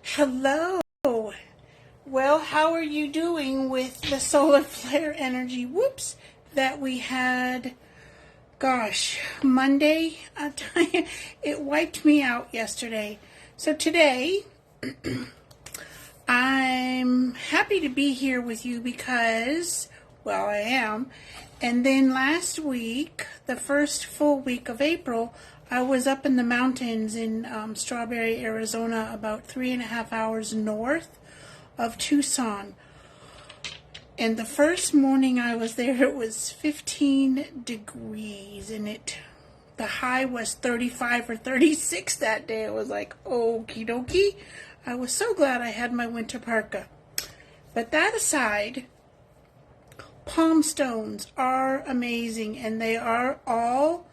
Hello. Well, how are you doing with the solar flare energy? Whoops, that we had. Gosh, Monday. I tell you, it wiped me out yesterday. So today, I'm happy to be here with you because, well, I am. And then last week, the first full week of April, I was up in the mountains in Strawberry, Arizona, about 3.5 hours north of Tucson. And the first morning I was there, it was 15 degrees, and the high was 35 or 36 that day. It was like, okie dokie. I was so glad I had my winter parka. But that aside, Palmstones are amazing, and they are all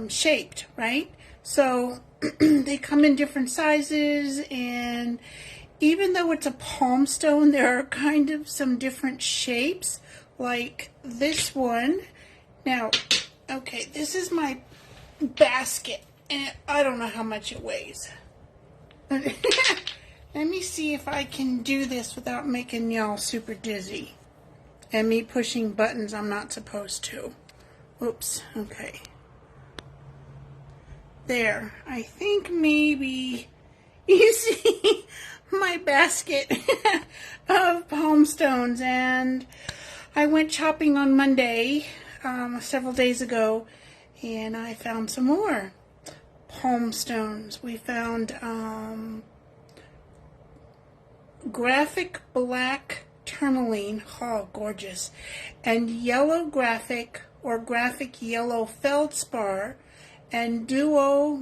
shaped, right? So they come in different sizes, and even though it's a palmstone, there are kind of some different shapes, like this one. Now, okay, this is my basket, and I don't know how much it weighs. Let me see if I can do this without making y'all super dizzy and me pushing buttons I'm not supposed to. Oops, okay. There, I think maybe you see my basket of palmstones, and I went shopping on Monday, several days ago, and I found some more palmstones. We found graphic black tourmaline, oh gorgeous, and yellow graphic or graphic yellow feldspar, and duo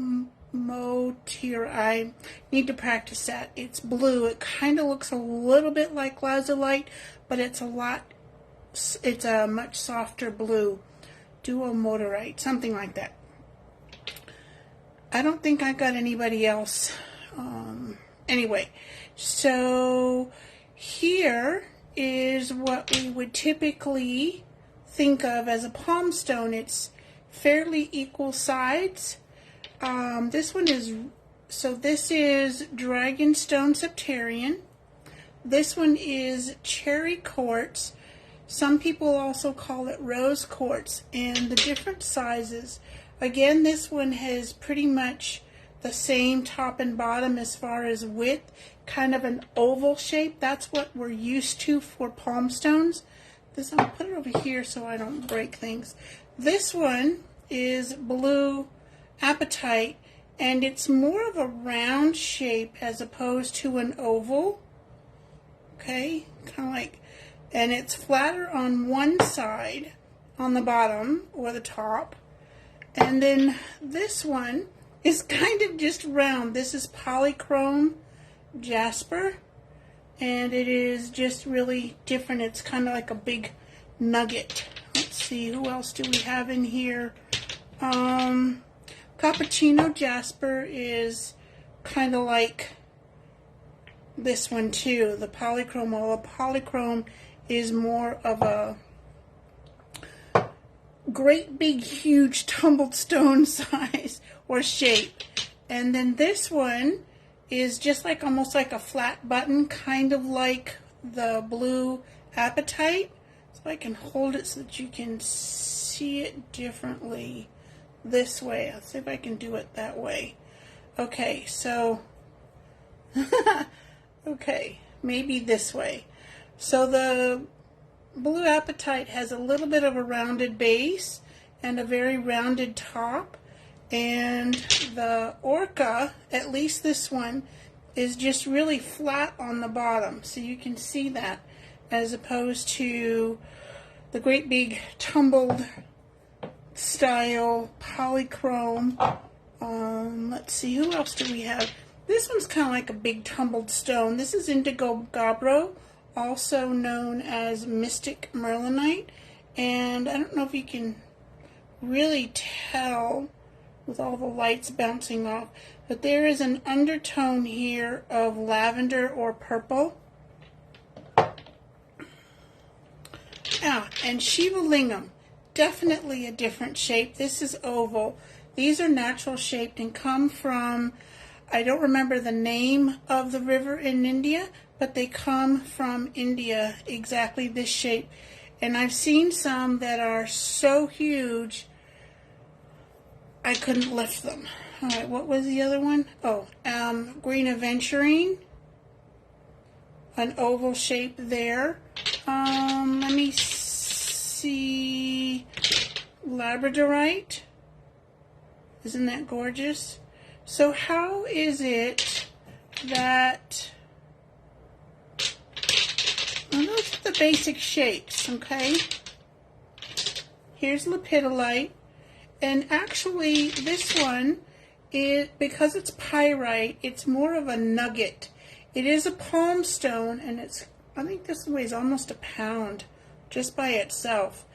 motir. I need to practice that. It's blue. It kind of looks a little bit like lazulite, but it's a much softer blue. Duo motorite, something like that. I don't think I got anybody else. Anyway, so here is what we would typically think of as a palmstone. It's fairly equal sides. This is Dragonstone Septarian. This one is Cherry Quartz. Some people also call it Rose Quartz. And the different sizes. Again, this one has pretty much the same top and bottom as far as width. Kind of an oval shape. That's what we're used to for palmstones. I'll put it over here so I don't break things. This one is blue apatite, and it's more of a round shape as opposed to an oval. Okay, kind of like, and it's flatter on one side, on the bottom or the top. And then this one is kind of just round. This is polychrome jasper, and it is just really different. It's kind of like a big nugget. Let's see, who else do we have in here? Cappuccino jasper is kind of like this one too, the polychrome. Well, the polychrome is more of a great big huge tumbled stone size or shape. And then this one is just like almost like a flat button, kind of like the blue apatite. So I can hold it so that you can see it differently this way. Let's see if I can do it that way. Okay, so okay, maybe this way. So the blue apatite has a little bit of a rounded base and a very rounded top, and the orca, at least this one, is just really flat on the bottom, so you can see that, as opposed to the great big tumbled style polychrome. Let's see, who else do we have? This one's kind of like a big tumbled stone. This is indigo gabbro, also known as mystic merlinite, and I don't know if you can really tell with all the lights bouncing off, but there is an undertone here of lavender or purple. And Shiva Lingam, definitely a different shape. This is oval. These are natural shaped and come from I don't remember the name of the river in India, but they come from India, exactly this shape. And I've seen some that are so huge, I couldn't lift them. All right, what was the other one? Oh, green aventurine, an oval shape there. Let me see, labradorite. Isn't that gorgeous? So how is it that, well, those are the basic shapes, okay? Here's lepidolite, and actually this one, because it's pyrite, it's more of a nugget. It is a palmstone, and I think this weighs almost a pound just by itself.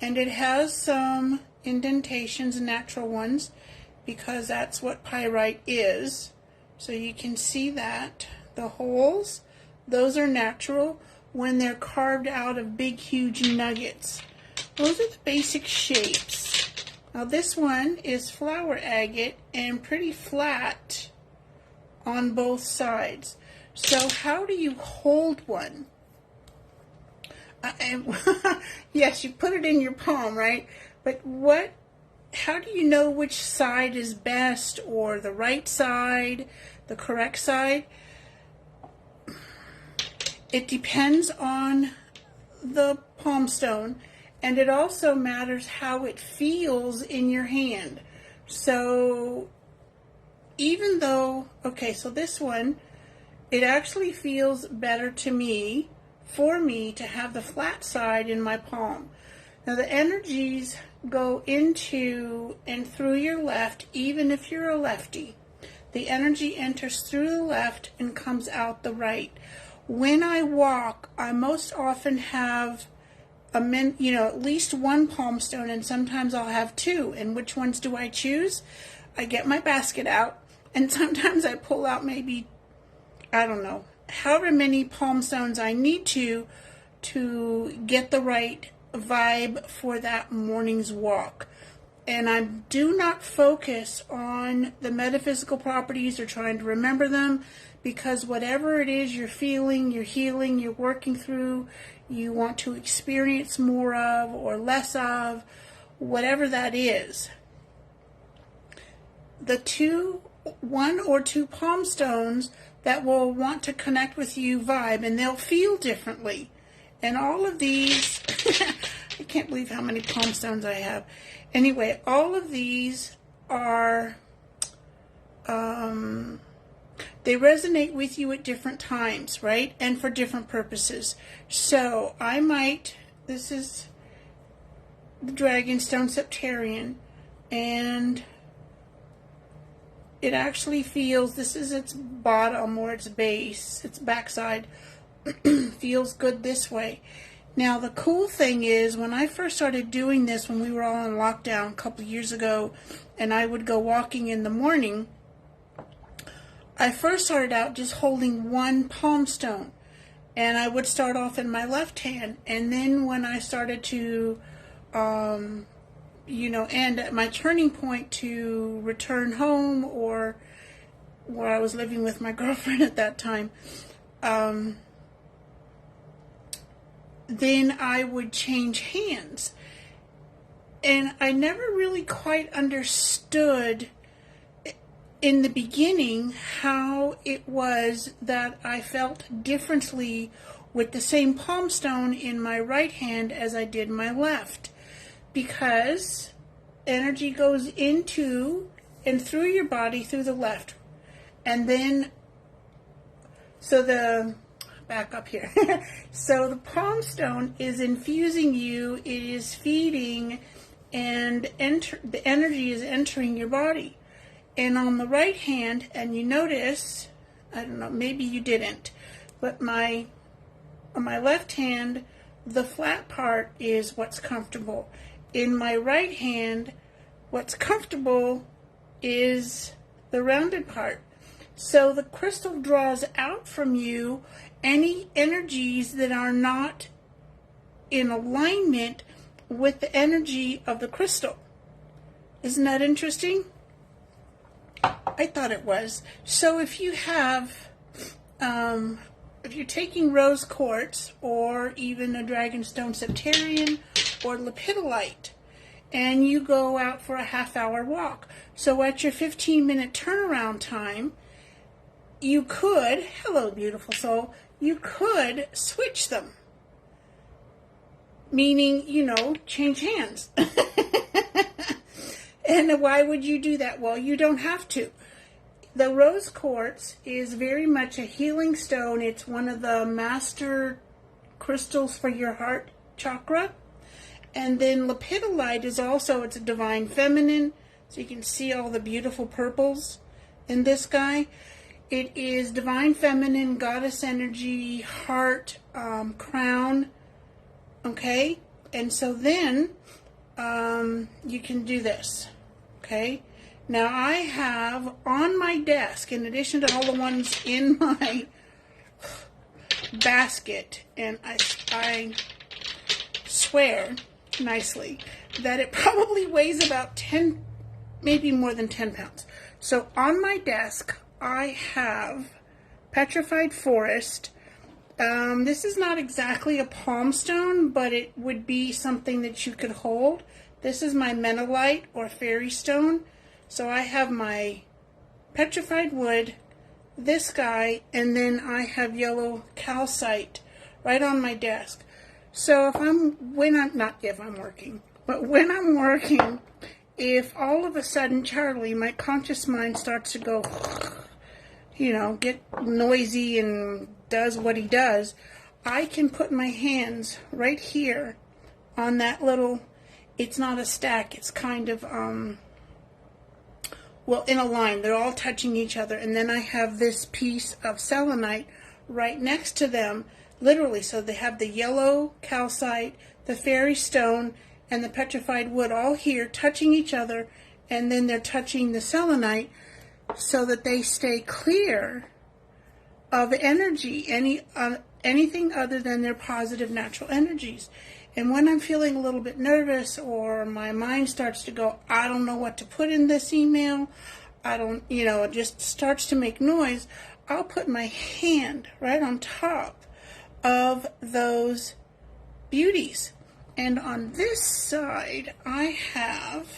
And it has some indentations, natural ones, because that's what pyrite is. So you can see that. The holes, those are natural when they're carved out of big, huge nuggets. Those are the basic shapes. Now this one is flower agate and pretty flat on both sides. So how do you hold one? Yes, you put it in your palm, right? But how do you know which side is best, or the right side, the correct side? It depends on the palmstone, and it also matters how it feels in your hand. So even though, okay, so this one, it actually feels better to me, for me, to have the flat side in my palm. Now the energies go into and through your left, even if you're a lefty. The energy enters through the left and comes out the right. When I walk, I most often have at least one palmstone, and sometimes I'll have two. And which ones do I choose? I get my basket out, and sometimes I pull out maybe, I don't know, however many palmstones I need to get the right vibe for that morning's walk. And I do not focus on the metaphysical properties or trying to remember them, because whatever it is you're feeling, you're healing, you're working through, you want to experience more of or less of, whatever that is, one or two palmstones that will want to connect with you vibe, and they'll feel differently. And all of these, I can't believe how many palmstones I have. Anyway, all of these are, they resonate with you at different times, right? And for different purposes. So this is the Dragonstone Septarian, and it actually feels, this is its bottom or its base, its backside, feels good this way. Now the cool thing is, when I first started doing this, when we were all on lockdown a couple of years ago, and I would go walking in the morning, I first started out just holding one palmstone, and I would start off in my left hand, and then when I started to and at my turning point to return home, or where I was living with my girlfriend at that time, then I would change hands. And I never really quite understood in the beginning how it was that I felt differently with the same palmstone in my right hand as I did my left. Because energy goes into and through your body through the left. And then, back up here. So the palmstone is infusing you, it is feeding, and the energy is entering your body. And on the right hand, and you notice, I don't know, maybe you didn't, but on my left hand, the flat part is what's comfortable. In my right hand, what's comfortable is the rounded part. So the crystal draws out from you any energies that are not in alignment with the energy of the crystal. Isn't that interesting? I thought it was. So if you have, if you're taking rose quartz or even a dragonstone septarian or lepidolite, and you go out for a half-hour walk, so at your 15-minute turnaround time, you could, hello beautiful soul, you could switch them. Meaning, you know, change hands. And why would you do that? Well, you don't have to. The rose quartz is very much a healing stone. It's one of the master crystals for your heart chakra. And then lepidolite is also, it's a divine feminine. So you can see all the beautiful purples in this guy. It is divine feminine, goddess energy, heart, crown. Okay? And so then you can do this. Okay? Now I have on my desk, in addition to all the ones in my basket, and I swear nicely that it probably weighs about 10, maybe more than 10 pounds. So on my desk I have petrified forest. This is not exactly a palmstone, but it would be something that you could hold. This is my menolite or fairy stone. So I have my petrified wood, this guy, and then I have yellow calcite right on my desk. So when I'm working, if all of a sudden, Charlie, my conscious mind starts to go, you know, get noisy and does what he does, I can put my hands right here on that little, it's not a stack, it's kind of, well, in a line. They're all touching each other. And then I have this piece of selenite right next to them, literally. So they have the yellow calcite, the fairy stone, and the petrified wood all here touching each other. And then they're touching the selenite so that they stay clear of energy, anything other than their positive natural energies. And when I'm feeling a little bit nervous or my mind starts to go, I don't know what to put in this email, it just starts to make noise, I'll put my hand right on top of those beauties. And on this side, I have,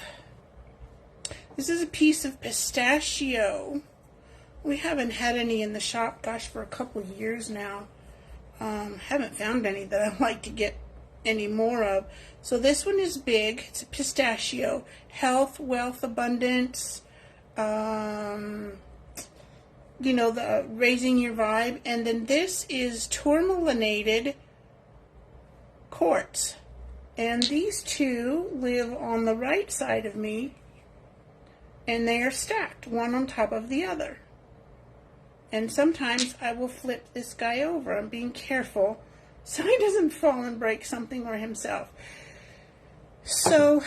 this is a piece of pistachio. We haven't had any in the shop, gosh, for a couple of years now. Haven't found any that I'd like to get any more of. So this one is big. It's a pistachio. Health, wealth, abundance, the raising your vibe. And then this is tourmalinated quartz. And these two live on the right side of me, and they are stacked, one on top of the other. And sometimes I will flip this guy over. I'm being careful so he doesn't fall and break something or himself. So,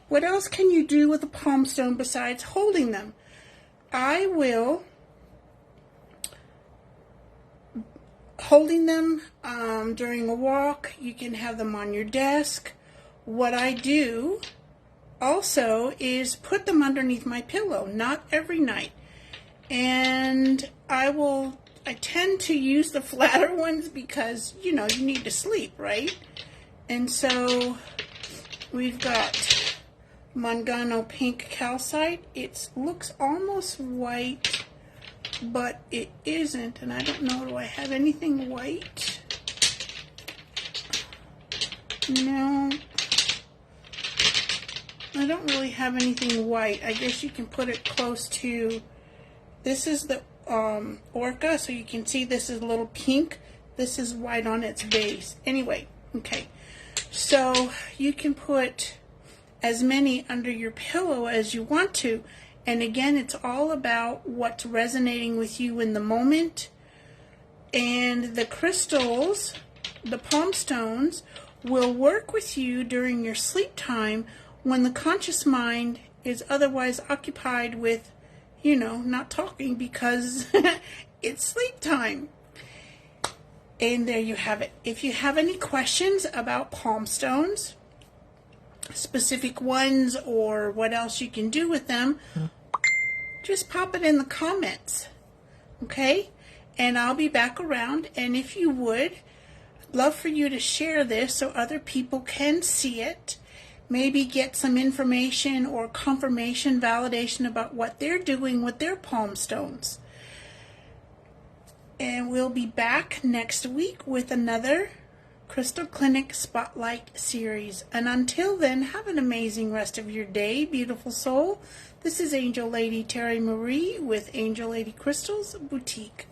what else can you do with a palmstone besides holding them? I will, holding them during a walk, you can have them on your desk. What I do also is put them underneath my pillow, not every night. And I tend to use the flatter ones because, you need to sleep, right? And so we've got Mangano pink calcite. It looks almost white, but it isn't. And I don't know, do I have anything white? No. I don't really have anything white. I guess you can put it close to, this is the orca, so you can see this is a little pink. This is white on its base. Anyway, okay. So you can put as many under your pillow as you want to. And again, it's all about what's resonating with you in the moment. And the crystals, the palmstones, will work with you during your sleep time when the conscious mind is otherwise occupied with, not talking because it's sleep time. And there you have it. If you have any questions about palmstones, specific ones, or what else you can do with them, just pop it in the comments, okay? And I'll be back around, and if you would, I'd love for you to share this so other people can see it, maybe get some information or confirmation, validation about what they're doing with their palm stones. And we'll be back next week with another Crystal Clinic Spotlight series. And until then, have an amazing rest of your day, beautiful soul. This is Angel Lady Terry Marie with AngelLadyCrystals Boutique.